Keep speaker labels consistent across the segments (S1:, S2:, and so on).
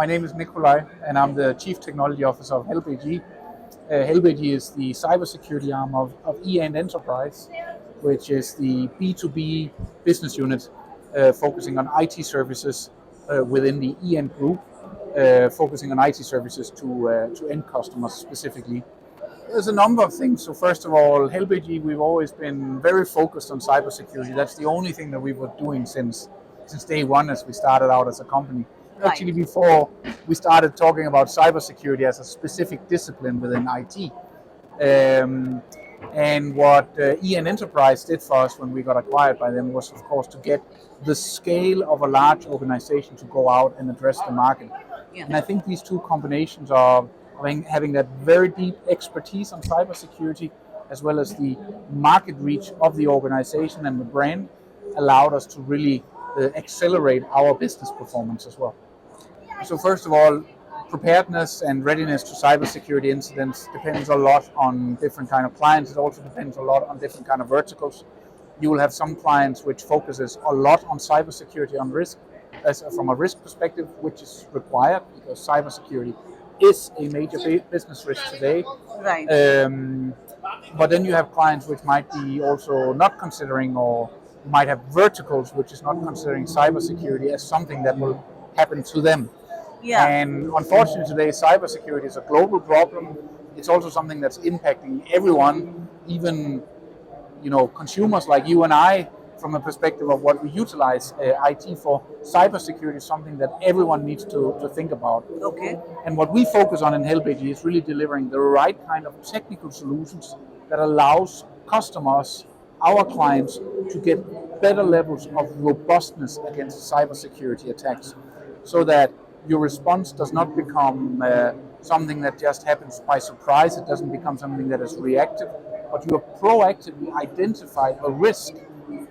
S1: name is Nicolai, and I'm the Chief Technology Officer of HelpAG. HelpAG is the cybersecurity arm of EN Enterprise, which is the B2B business unit focusing on IT services within the EN group, focusing on IT services to end customers specifically. There's a number of things. So first of all, HelpAG, we've always been very focused on cybersecurity. That's the only thing that we were doing since day one as we started out as a company.
S2: Right.
S1: Actually, before we started talking about cybersecurity as a specific discipline within IT. And what EN Enterprise did for us when we got acquired by them was, of course, to get the scale of a large organization to go out and address the market.
S2: Yeah.
S1: And I think these two combinations of having that very deep expertise on cybersecurity, as well as the market reach of the organization and the brand, allowed us to really accelerate our business performance as well. So first of all, preparedness and readiness to cybersecurity incidents depends a lot on different kind of clients. It also depends a lot on different kind of verticals. You will have some clients which focuses a lot on cybersecurity on risk, from a risk perspective, which is required because cybersecurity is a major business risk today.
S2: Right.
S1: But then you have clients which might be also not considering, or might have verticals which is not considering cybersecurity as something that will happen to them.
S2: Yeah.
S1: And unfortunately today, cybersecurity is a global problem. It's also something that's impacting everyone, even consumers like you and I, from a perspective of what we utilize IT for. Cybersecurity is something that everyone needs to think about.
S2: Okay.
S1: And what we focus on in HelpAG is really delivering the right kind of technical solutions that allows customers, our clients, to get better levels of robustness against cybersecurity attacks, so that your response does not become something that just happens by surprise. It doesn't become something that is reactive, but you have proactively identified a risk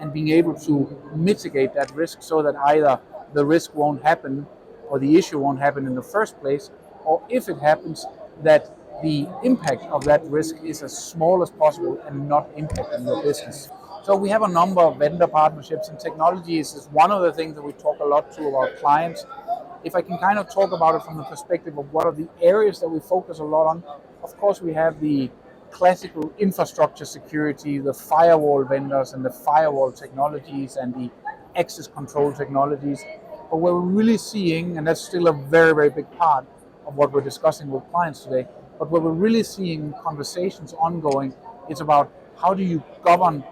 S1: and being able to mitigate that risk so that either the risk won't happen or the issue won't happen in the first place, or if it happens, that the impact of that risk is as small as possible and not impacting your business. So we have a number of vendor partnerships, and technology is one of the things that we talk a lot to our clients. If I can kind of talk about it from the perspective of what are the areas that we focus a lot on, of course we have the classical infrastructure security, the firewall vendors and the firewall technologies and the access control technologies. But what we're really seeing, and that's still a very, very big part of what we're discussing with clients today, but what we're really seeing conversations ongoing, it's about how do you govern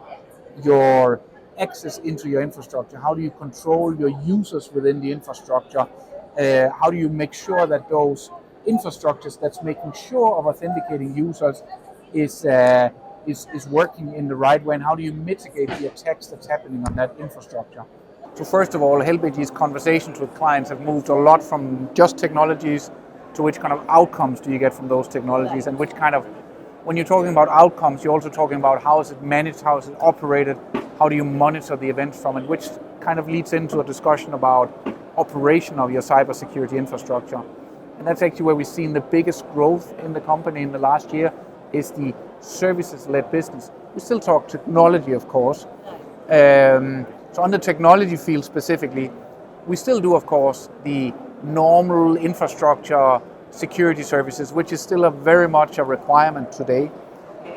S1: your access into your infrastructure? How do you control your users within the infrastructure? How do you make sure that those infrastructures that's making sure of authenticating users is working in the right way, and how do you mitigate the attacks that's happening on that infrastructure? So first of all, HelpAG's conversations with clients have moved a lot from just technologies to which kind of outcomes do you get from those technologies, and which kind of, when you're talking about outcomes, you're also talking about how is it managed, how is it operated, how do you monitor the events from it, which kind of leads into a discussion about operation of your cybersecurity infrastructure. And that's actually where we've seen the biggest growth in the company in the last year, is the services-led business. We still talk technology, of course. So on the technology field specifically, we still do, of course, the normal infrastructure security services, which is still very much a requirement today.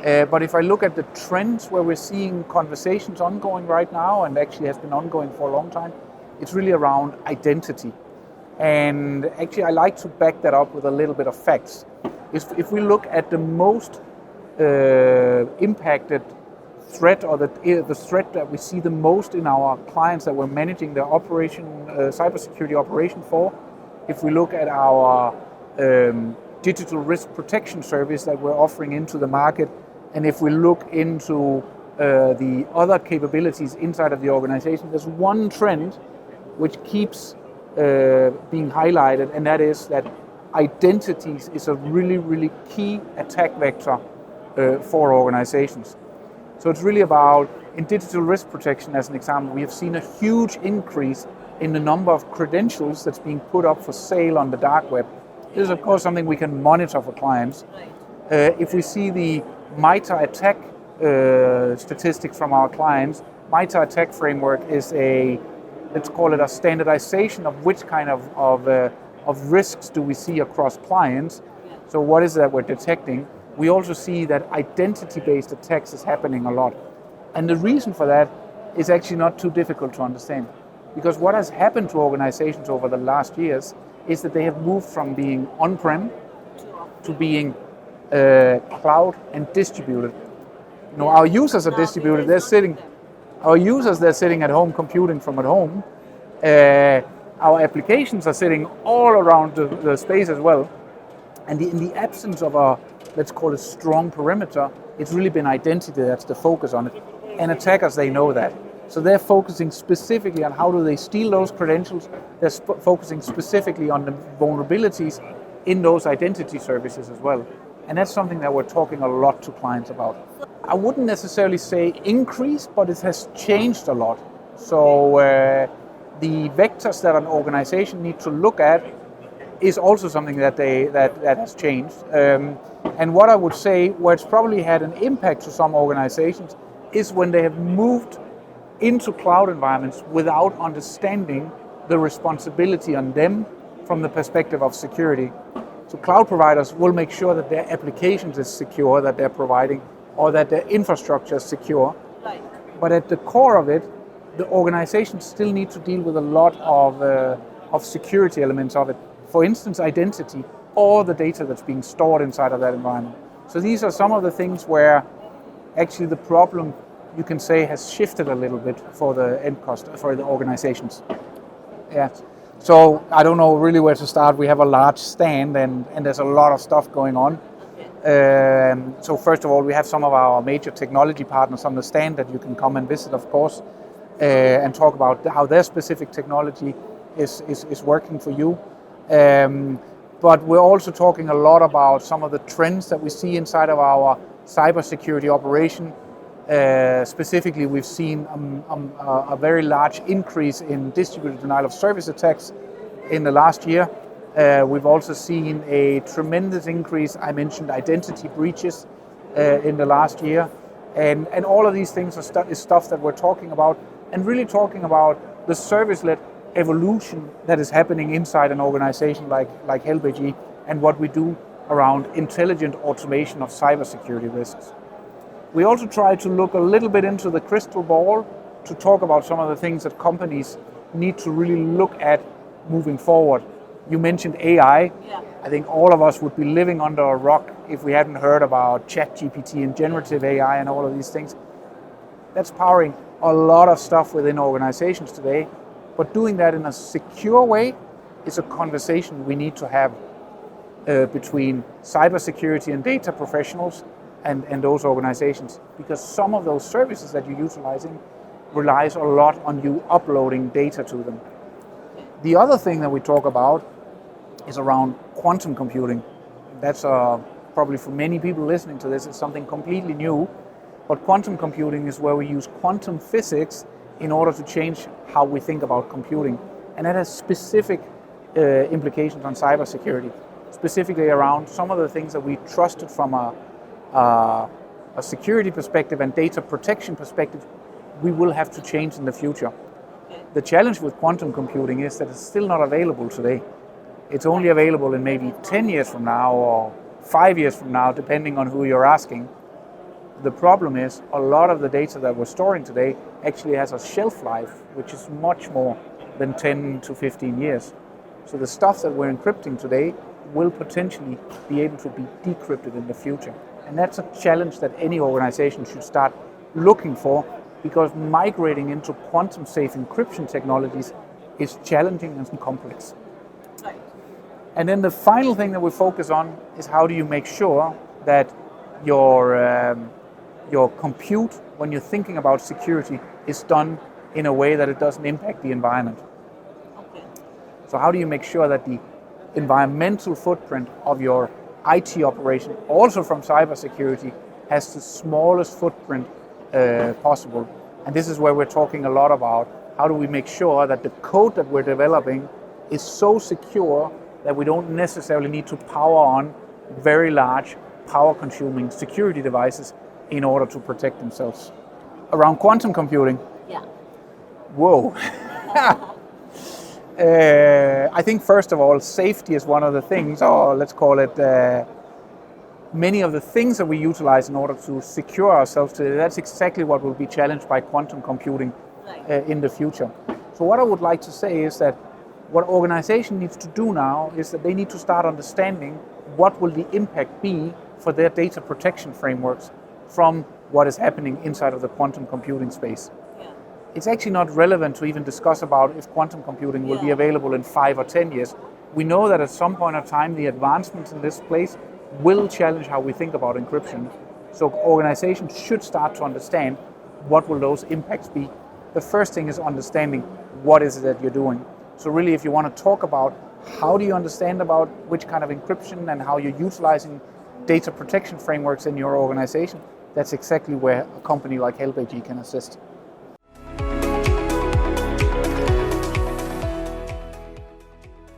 S1: But if I look at the trends where we're seeing conversations ongoing right now, and actually has been ongoing for a long time, it's really around identity. And actually I like to back that up with a little bit of facts. If we look at the most impacted threat, or the threat that we see the most in our clients that we're managing their operation, cybersecurity operation for, if we look at our digital risk protection service that we're offering into the market, and if we look into the other capabilities inside of the organization, there's one trend which keeps being highlighted, and that is that identities is a really, really key attack vector for organizations. So it's really about, in digital risk protection as an example, we have seen a huge increase in the number of credentials that's being put up for sale on the dark web. This is of course something we can monitor for clients. If we see the MITRE attack statistics from our clients, MITRE attack framework is let's call it a standardization of which kind of of risks do we see across clients. So what is it that we're detecting? We also see that identity-based attacks is happening a lot. And the reason for that is actually not too difficult to understand. Because what has happened to organizations over the last years is that they have moved from being on-prem to being cloud and distributed. You know, our users are distributed. They're sitting at home computing from at home. Our applications are sitting all around the space as well. And in the absence of a, let's call it, strong perimeter, it's really been identity that's the focus on it. And attackers, they know that. So they're focusing specifically on how do they steal those credentials. They're focusing specifically on the vulnerabilities in those identity services as well. And that's something that we're talking a lot to clients about. I wouldn't necessarily say increase, but it has changed a lot. So the vectors that an organization needs to look at is also something that has changed. And what I would say, where it's probably had an impact to some organizations, is when they have moved into cloud environments without understanding the responsibility on them from the perspective of security. So cloud providers will make sure that their applications is secure that they're providing, or that their infrastructure is secure. But at the core of it, the organizations still need to deal with a lot of security elements of it. For instance, identity, or the data that's being stored inside of that environment. So these are some of the things where actually the problem, you can say, has shifted a little bit for the end customer, for the organizations. Yeah. So I don't know really where to start. We have a large stand and there's a lot of stuff going on. So first of all, we have some of our major technology partners on the stand that you can come and visit, of course, and talk about how their specific technology is working for you. But we're also talking a lot about some of the trends that we see inside of our cybersecurity operation. Specifically, we've seen a very large increase in distributed denial of service attacks in the last year. We've also seen a tremendous increase, I mentioned identity breaches in the last year. And all of these things is stuff that we're talking about, and really talking about the service-led evolution that is happening inside an organization like HelpAG, and what we do around intelligent automation of cybersecurity risks. We also try to look a little bit into the crystal ball to talk about some of the things that companies need to really look at moving forward. You mentioned AI. Yeah. I think all of us would be living under a rock if we hadn't heard about ChatGPT and generative AI and all of these things. That's powering a lot of stuff within organizations today. But doing that in a secure way is a conversation we need to have between cybersecurity and data professionals and those organizations, because some of those services that you're utilizing relies a lot on you uploading data to them. The other thing that we talk about is around quantum computing. That's probably for many people listening to this, it's something completely new, but quantum computing is where we use quantum physics in order to change how we think about computing. And that has specific implications on cybersecurity, specifically around some of the things that we trusted from a security perspective and data protection perspective, we will have to change in the future. The challenge with quantum computing is that it's still not available today. It's only available in maybe 10 years from now or 5 years from now, depending on who you're asking. The problem is a lot of the data that we're storing today actually has a shelf life, which is much more than 10 to 15 years. So the stuff that we're encrypting today will potentially be able to be decrypted in the future. And that's a challenge that any organization should start looking for, because migrating into quantum safe encryption technologies is challenging and complex. Right. And then the final thing that we focus on is how do you make sure that your compute, when you're thinking about security, is done in a way that it doesn't impact the environment. Okay. So how do you make sure that the environmental footprint of your IT operation, also from cybersecurity, has the smallest footprint possible? And this is where we're talking a lot about how do we make sure that the code that we're developing is so secure that we don't necessarily need to power on very large, power-consuming security devices in order to protect themselves. Around quantum computing. Yeah. Whoa. I think first of all, safety is one of the things, or let's call it many of the things that we utilize in order to secure ourselves today. That's exactly what will be challenged by quantum computing in the future. So what I would like to say is that what organization needs to do now is that they need to start understanding what will the impact be for their data protection frameworks from what is happening inside of the quantum computing space. It's actually not relevant to even discuss about if quantum computing will be available in 5 or 10 years. We know that at some point of time, the advancements in this place will challenge how we think about encryption. So organizations should start to understand what will those impacts be. The first thing is understanding what is it that you're doing. So really, if you want to talk about how do you understand about which kind of encryption and how you're utilizing data protection frameworks in your organization, that's exactly where a company like Help AG can assist.